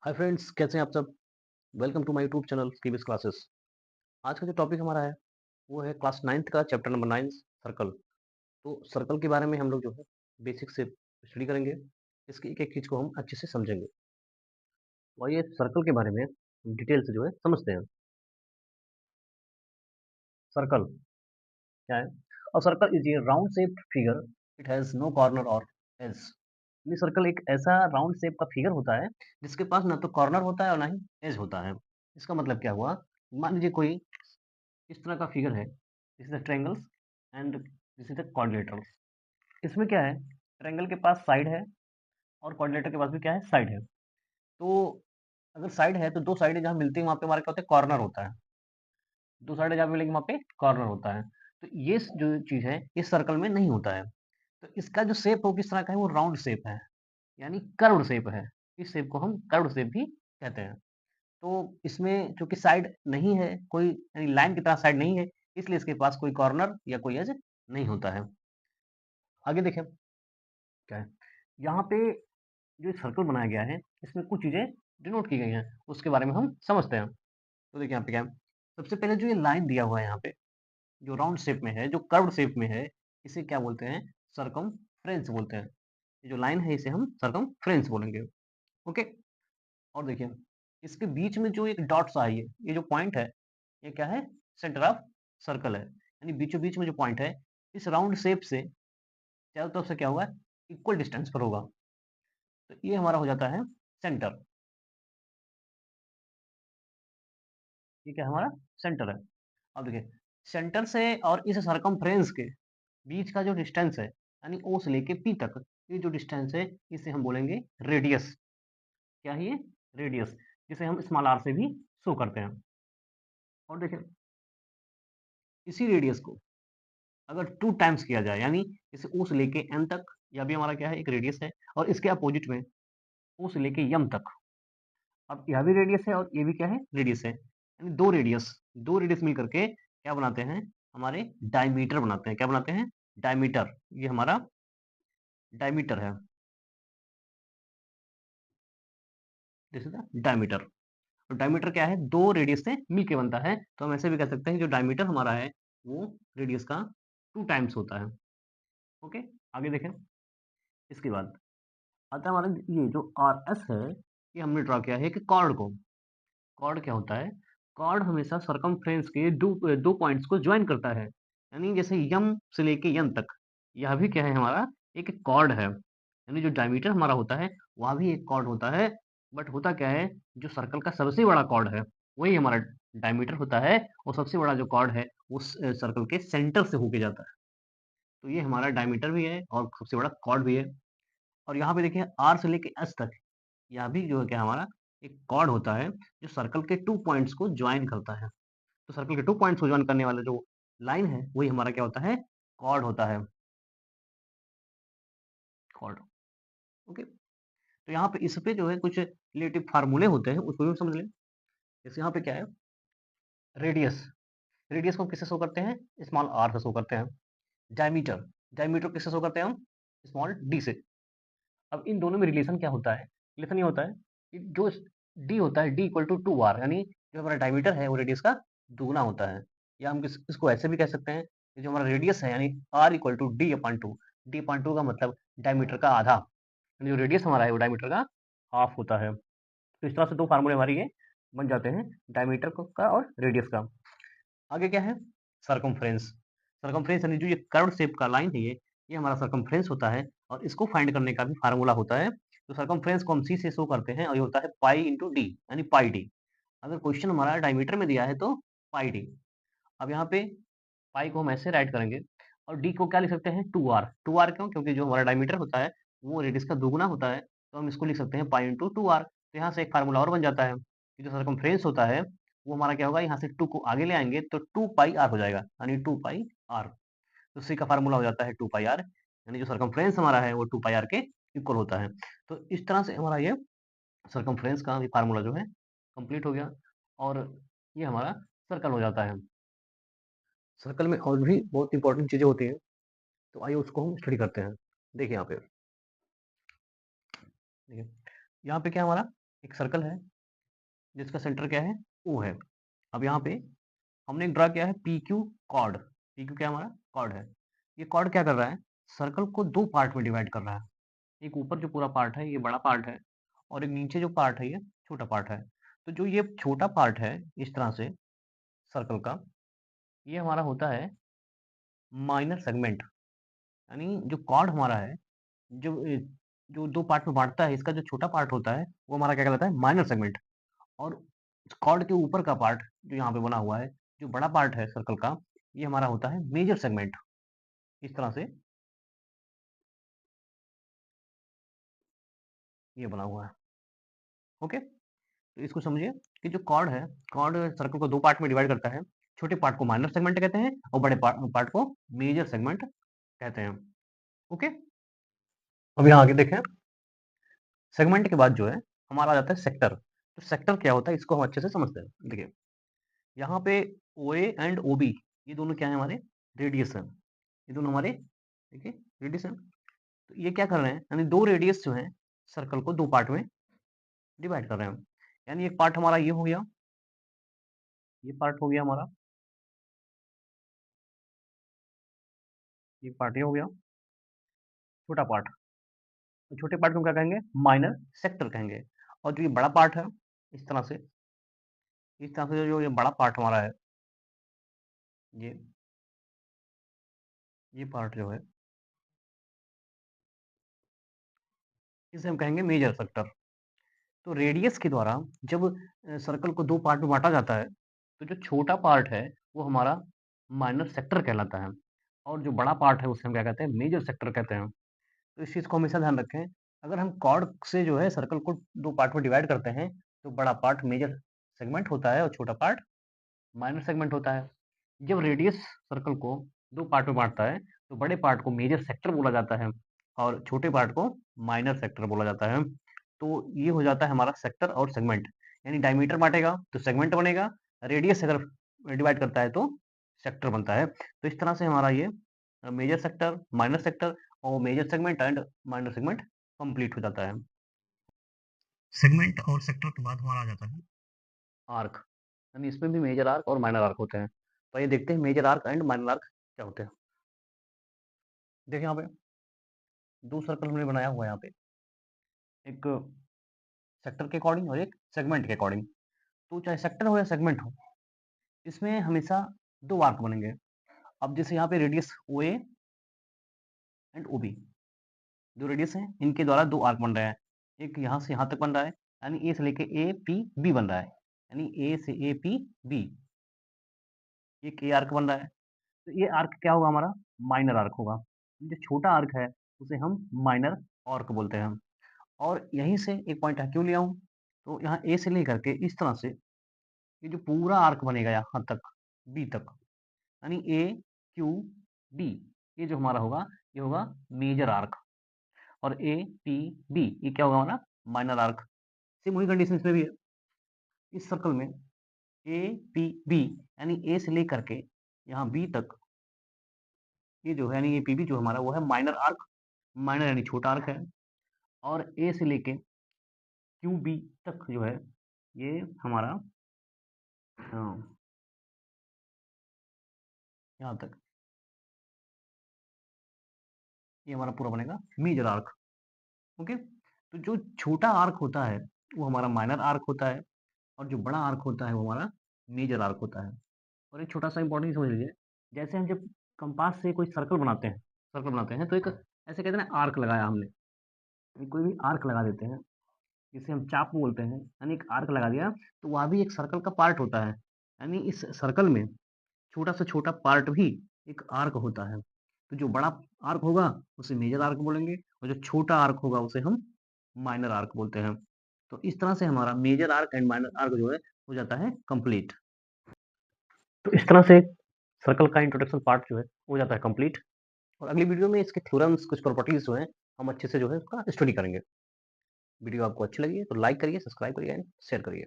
Hi friends, कैसे हैं आप सब? Welcome to my YouTube channel कीबीस क्लासेस। आज का जो टॉपिक हमारा है वो है क्लास 9th का चैप्टर नंबर 9 सर्कल। तो सर्कल के बारे में हम लोग जो है बेसिक से स्टडी करेंगे। इसकी एक-एक चीज़ को हम अच्छे से समझेंगे। तो आइए सर्कल के बारे में डिटेल से जो है समझते हैं। सर्कल क्या है? A circle is a round shaped figure, it has no corner और एज। यानी सर्कल एक ऐसा राउंड शेप का फिगर होता है जिसके पास ना तो कॉर्नर होता है और ना ही एज होता है। इसका मतलब क्या हुआ? मान लीजिए कोई इस तरह का फिगर है, this is the triangles and this is the quadrilateral. इसमें क्या है, ट्रायंगल के पास साइड है और क्वाड्रिलेटर के पास भी क्या है, साइड है। तो अगर साइड है तो दो साइडें जहाँ मिलती हैं वहाँ पे हमारा क्या होता है, कॉर्नर होता है। दो साइडें जहाँ मिलेंगी वहाँ पे कॉर्नर होता है। तो ये जो चीज़ है इस सर्कल में नहीं होता है। तो इसका जो शेप हो किस तरह का है, वो राउंड शेप है, यानी कर्व्ड शेप है। इस शेप को हम कर्व्ड शेप भी कहते हैं। तो इसमें चूँकि साइड नहीं है, कोई यानी लाइन की तरह साइड नहीं है, इसलिए इसके पास कोई कॉर्नर या कोई एज नहीं होता है। आगे देखें क्या है, यहाँ पे जो सर्कल बनाया गया है, इसमें कुछ चीज़ें डिनोट की गई हैं, उसके बारे में हम समझते हैं। तो देखिए यहाँ पे क्या है, सबसे पहले जो ये लाइन दिया हुआ है यहाँ पे, जो राउंड शेप में है, जो कर्व्ड शेप में है, इसे क्या बोलते हैं? सर्कमफ्रेंस बोलते हैं। ये जो लाइन है इसे हम सर्कमफ्रेंस बोलेंगे, ओके? और देखिए, इसके बीच में जो एक डॉट सा है ये जो पॉइंट है, ये क्या है? सेंटर ऑफ सर्कल है। यानी बीचों-बीच में जो पॉइंट है, इस राउंड शेप से चारों तरफ से क्या होगा? इक्वल डिस्टेंस पर होगा। तो ये हमारा हो जाता है सेंटर। ये क्या है हमारा? सेंटर है। अब देखिए, सेंटर से और इस सर्कमफ्रेंस के बीच का जो डिस्टेंस है, यानी ओ से लेके पी तक, ये जो डिस्टेंस है, इसे हम बोलेंगे रेडियस। क्या है ये? रेडियस, जिसे हम स्मॉल आर से भी शो करते हैं। और देखिए, इसी रेडियस को अगर 2 टाइम्स किया जाए, यानी इसे ओ से लेके एन तक, यह भी हमारा क्या है? एक रेडियस है। और इसके अपोजिट में ओ से लेके यम तक, अब यह भी रेडियस है और ये भी क्या है? रेडियस है। यानी 2 रेडियस मिल करके क्या बनाते हैं? हमारे डायमीटर बनाते हैं। क्या बनाते हैं? डायमीटर। ये हमारा डायमीटर है। This is the diameter. तो डायमीटर क्या है? 2 रेडियस से मिलके बनता है। तो हम ऐसे भी कह सकते हैं जो डायमीटर हमारा है, वो रेडियस का 2 टाइम्स होता है। ओके? आगे देखें, इसके बाद आता है हमारा ये जो आरएस है, ये हमने ड्रा किया है कि कॉर्ड को। कॉर्ड क्या होता है? कॉर्ड हमेशा सर्कमफ्रेंस के दो पॉइंट्स को जॉइन करता है। यानी जैसे यम से लेके यन तक, यह भी क्या है हमारा? एक कॉर्ड है। यानी जो डायमीटर हमारा होता है, वह भी एक कॉर्ड होता है। बट होता क्या है, जो सर्कल का सबसे बड़ा कॉर्ड है, वही हमारा डायमीटर होता है। और सबसे बड़ा जो कॉर्ड है, वो सर्कल के सेंटर से होके जाता है। तो ये हमारा डायमीटर भी है और सबसे बड़ा कॉर्ड भी है। और यहाँ पे देखिए, आर से लेके एस तक, यह भी जो है क्या हमारा? एक कॉर्ड होता है, जो सर्कल के 2 पॉइंट्स को जॉइन करता है। तो सर्कल के 2 पॉइंट्स को जॉइन करने वाला जो लाइन है, वही हमारा क्या होता है? कॉर्ड होता है। Chord, okay? तो यहाँ पे इस पे जो है कुछ रिलेटिव फार्मूले होते हैं, उसको भी समझ लें। जैसे यहाँ पे क्या है? रेडियस। रेडियस को हम किससे शो करते हैं? स्मॉल आर से शो करते हैं। डायमीटर, डायमीटर किससे शो करते हैं हम? स्मॉल डी से। अब इन दोनों में रिलेशन क्या होता है? रिलेशन ये होता है कि जो डी होता है, डी इक्वल टू 2 आर, यानी जो हमारा डायमीटर है वो रेडियस का दुगना होता है। या हम इसको ऐसे भी कह सकते हैं कि जो हमारा रेडियस है, यानी R equal to D upon two. D upon two का मतलब डायमीटर का आधा, यानी जो रेडियस हमारा है वो डायमीटर का हाफ होता है। तो इस तरह से दो फार्मूले हमारे ये बन जाते हैं, डायमीटर का और रेडियस का। आगे क्या है? सर्कमफ्रेंस। सर्कमफ्रेंस यानी जो ये कर्व शेप का लाइन है, ये हमारा सर्कमफ्रेंस होता है। और इसको फाइंड करने का भी फार्मूला होता है। तो सर्कमफ्रेंस को हम सी से शो करते हैं और ये होता है पाई इंटू डी, यानी पाई डी। अगर क्वेश्चन हमारा डायमीटर में दिया है तो पाई डी। अब यहाँ पे पाई को हम ऐसे राइट करेंगे और डी को क्या लिख सकते हैं? 2 आर। 2 आर क्यों? क्योंकि जो हमारा डायमीटर होता है वो रेडियस का दुगुना होता है। तो हम इसको लिख सकते हैं पाई इंटू 2 आर। तो यहाँ से एक फार्मूला और बन जाता है कि जो सर्कमफ्रेंस होता है वो हमारा क्या होगा? यहाँ से 2 को आगे ले आएंगे तो 2 पाई आर हो जाएगा, यानी 2 पाई आर। तो सी का फार्मूला हो जाता है 2 पाई आर, यानी जो सर्कमफ्रेंस हमारा है वो 2 पाई आर के इक्वल होता है। तो इस तरह से हमारा ये सर्कमफ्रेंस का भी फार्मूला जो है कंप्लीट हो गया। और ये हमारा सर्कल हो जाता है। सर्कल में और भी बहुत इंपॉर्टेंट चीज़ें होती हैं, तो आइए उसको हम स्टडी करते हैं। देखिए यहाँ पे, देखिए यहाँ पे क्या है हमारा? एक सर्कल है जिसका सेंटर क्या है, ओ है। अब यहाँ पे हमने एक ड्रा किया है P Q chord. P Q क्या हमारा कॉर्ड है। ये कॉर्ड क्या कर रहा है, सर्कल को दो पार्ट में डिवाइड कर रहा है। एक ऊपर जो पूरा पार्ट है ये बड़ा पार्ट है, और एक नीचे जो पार्ट है ये छोटा पार्ट है। तो जो ये छोटा पार्ट है इस तरह से सर्कल का, ये हमारा होता है माइनर सेगमेंट। यानी जो कॉर्ड हमारा है, जो जो दो पार्ट में बांटता है, इसका जो छोटा पार्ट होता है वो हमारा क्या कहलाता है, माइनर सेगमेंट। और कॉर्ड के ऊपर का पार्ट जो यहाँ पे बना हुआ है, जो बड़ा पार्ट है सर्कल का, ये हमारा होता है मेजर सेगमेंट। इस तरह से ये बना हुआ है। ओके, तो इसको समझिए कि जो कॉर्ड है, कॉर्ड सर्कल को दो पार्ट में डिवाइड करता है। छोटे पार्ट को माइनर सेगमेंट कहते हैं और बड़े पार्ट को मेजर सेगमेंट कहते हैं। ओके, अब यहाँ आगे देखें, सेगमेंट के बाद जो है हमारा आ जाता है सेक्टर। तो सेक्टर क्या होता है इसको हम अच्छे से समझते हैं। देखिए यहाँ पे ओ ए एंड ओ बी, ये दोनों क्या है, हमारे रेडियस है। ये दोनों हमारे देखिए रेडियस है। तो ये क्या कर रहे हैं, यानी दो रेडियस जो है सर्कल को दो पार्ट में डिवाइड कर रहे हैं। यानी एक पार्ट हमारा ये हो गया, ये पार्ट हो गया हमारा, ये पार्ट ये हो गया छोटा पार्ट। तो छोटे पार्ट को क्या कहेंगे, माइनर सेक्टर कहेंगे। और जो ये बड़ा पार्ट है, इस तरह से, इस तरह से जो ये बड़ा पार्ट हमारा है, ये पार्ट जो है इसे हम कहेंगे मेजर सेक्टर। तो रेडियस के द्वारा जब सर्कल को दो पार्ट में बांटा जाता है, तो जो छोटा पार्ट है वो हमारा माइनर सेक्टर कहलाता है, और जो बड़ा पार्ट है उसे हम क्या कहते हैं, मेजर सेक्टर कहते हैं। तो इस चीज़ को हमेशा ध्यान रखें। अगर हम कॉर्ड से जो है सर्कल को दो पार्ट में डिवाइड करते हैं, तो बड़ा पार्ट मेजर सेगमेंट होता है और छोटा पार्ट माइनर सेगमेंट होता है। जब रेडियस सर्कल को दो पार्ट में बांटता है, तो बड़े पार्ट को मेजर सेक्टर बोला जाता है और छोटे पार्ट को माइनर सेक्टर बोला जाता है। तो ये हो जाता है हमारा सेक्टर और सेगमेंट। यानी डायमीटर बांटेगा तो सेगमेंट बनेगा, रेडियस अगर डिवाइड करता है तो सेक्टर बनता है। तो इस तरह से हमारा ये मेजर सेक्टर, माइनर सेक्टर और major segment and minor segment complete हो जाता है। सेगमेंट और सेक्टर के बाद हमारा आ जाता है आर्क। यानी इसमें भी मेजर आर्क और माइनर आर्क होते हैं। तो ये देखते हैं major arc and minor arc क्या होते हैं। देखिए यहाँ पे दो सर्कल हमने बनाया हुआ है, यहाँ पे एक सेक्टर के अकॉर्डिंग और एक सेगमेंट के अकॉर्डिंग। तो चाहे सेक्टर हो या सेगमेंट हो, इसमें हमेशा दो आर्क बनेंगे। अब जैसे यहाँ पे radius O A and O B, जो रेडियस है इनके द्वारा दो आर्क बन रहे हैं। एक यहाँ से यहाँ तक बन रहा है, यानी ए से लेके ए पी बी बन रहा है, यानी ए से ए पी बी, एक ए आर्क बन रहा है। तो ये आर्क क्या होगा, हमारा माइनर आर्क होगा। जो छोटा आर्क है उसे हम माइनर आर्क बोलते हैं। और यहीं से एक पॉइंट है, क्यों लिया हूँ, तो यहाँ ए से लेकर के इस तरह से ये जो पूरा आर्क बनेगा यहाँ तक बी तक, यानी ए क्यू डी, ये जो हमारा होगा ये होगा मेजर आर्क। और ए पी बी ये क्या होगा हमारा माइनर आर्क। सेम वही कंडीशन इसमें भी है। इस सर्कल में ए पी बी, यानी ए से लेकर के यहाँ बी तक, ये जो है यानी ये पी बी जो हमारा वो है माइनर आर्क। माइनर यानी छोटा आर्क है। और ए से लेके क्यू बी तक जो है ये हमारा यहाँ तक ये हमारा पूरा बनेगा मेजर आर्क। ओके, तो जो छोटा आर्क होता है वो हमारा माइनर आर्क होता है, और जो बड़ा आर्क होता है वो हमारा मेजर आर्क होता है। और एक छोटा सा इंपॉर्टेंट समझ लीजिए, जैसे हम जब कंपास से कोई सर्कल बनाते हैं तो एक ऐसे कहते हैं ना आर्क लगाया हमने, कोई भी आर्क लगा देते हैं, जिसे हम चाप बोलते हैं, यानी एक आर्क लगा दिया, तो वह भी एक सर्कल का पार्ट होता है। यानी इस सर्कल में छोटा से छोटा पार्ट भी एक आर्क होता है। तो जो बड़ा आर्क होगा उसे मेजर आर्क बोलेंगे, और जो छोटा आर्क होगा उसे हम माइनर आर्क बोलते हैं। तो इस तरह से हमारा major arc and minor arc जो है हो जाता है कंप्लीट। तो इस तरह से सर्कल का इंट्रोडक्शन पार्ट जो है हो जाता है कंप्लीट। और अगली वीडियो में इसके थ्योरम्स, कुछ प्रॉपर्टीज जो है हम अच्छे से जो है उसका स्टडी करेंगे। वीडियो आपको अच्छी लगी है तो लाइक करिए, सब्सक्राइब करिए एंड शेयर करिए।